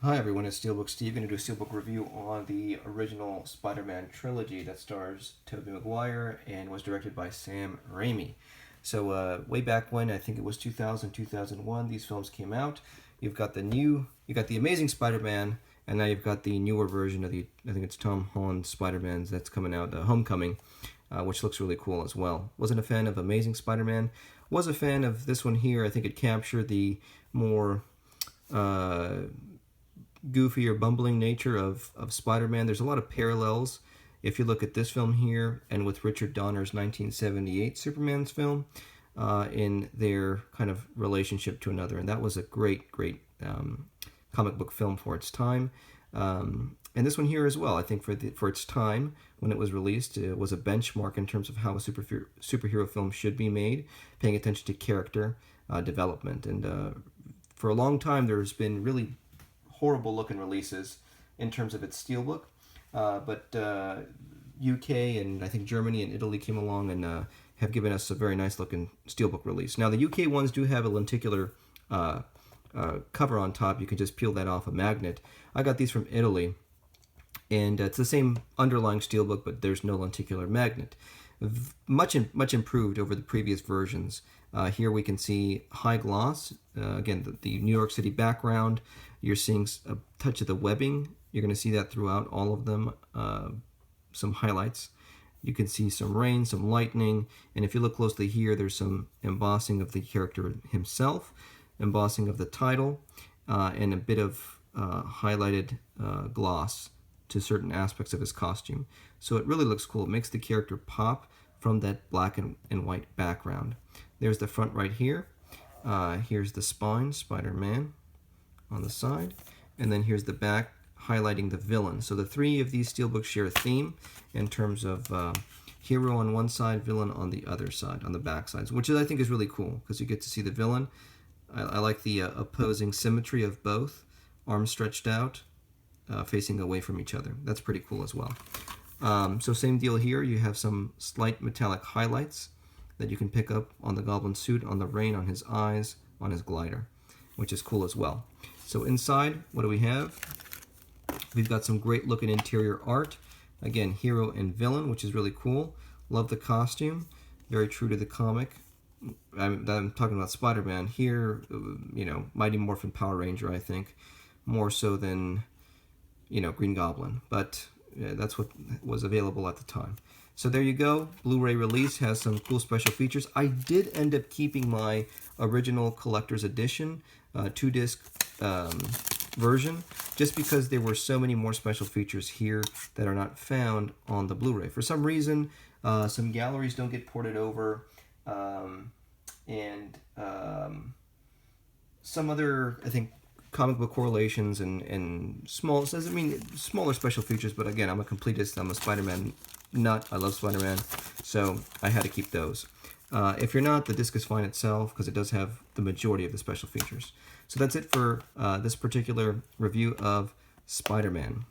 Hi everyone, it's Steelbook Steve. Going to do a Steelbook review on the original Spider-Man trilogy that stars Tobey Maguire and was directed by Sam Raimi. So way back when, I think it was 2000, 2001, these films came out. You've got the Amazing Spider-Man, and now you've got the newer version of I think it's Tom Holland's Spider-Man that's coming out, Homecoming, which looks really cool as well. Wasn't a fan of Amazing Spider-Man. Was a fan of this one here. I think it captured the more goofy or bumbling nature of Spider-Man. There's a lot of parallels if you look at this film here and with Richard Donner's 1978 Superman's film in their kind of relationship to another. And that was a great comic book film for its time. And this one here as well, I think for its time when it was released, it was a benchmark in terms of how a superhero film should be made, paying attention to character development. And for a long time, there's been really horrible looking releases in terms of its steelbook, but UK and I think Germany and Italy came along and have given us a very nice looking steelbook release. Now the UK ones do have a lenticular cover on top. You can just peel that off a magnet. I got these from Italy, and it's the same underlying steelbook, but there's no lenticular magnet. Much improved over the previous versions. Here we can see high gloss. Again, the New York City background. You're seeing a touch of the webbing. You're going to see that throughout all of them. Some highlights. You can see some rain, some lightning, and if you look closely here, there's some embossing of the character himself, embossing of the title, and a bit of highlighted gloss to certain aspects of his costume. So it really looks cool. It makes the character pop from that black and white background. There's the front right here. Here's the spine, Spider-Man, on the side. And then here's the back, highlighting the villain. So the three of these steelbooks share a theme in terms of hero on one side, villain on the other side, on the back sides, which I think is really cool because you get to see the villain. I like the opposing symmetry of both, arms stretched out, facing away from each other. That's pretty cool as well. So same deal here. You have some slight metallic highlights that you can pick up on the Goblin suit, on the rain, on his eyes, on his glider, which is cool as well. So inside, what do we have? We've got some great looking interior art. Again, hero and villain, which is really cool. Love the costume. Very true to the comic. I'm talking about Spider-Man. Here, Mighty Morphin Power Ranger, I think. More so than, Green Goblin. But that's what was available at the time. So there you go. Blu-ray release has some cool special features. I did end up keeping my original collector's edition 2-disc version just because there were so many more special features here that are not found on the Blu-ray. For some reason, some galleries don't get ported over, and some other, I think, comic book correlations and small, smaller special features, but again, I'm a completist. I'm a Spider-Man nut. I love Spider-Man, so I had to keep those. If you're not, the disc is fine itself because it does have the majority of the special features. So that's it for this particular review of Spider-Man.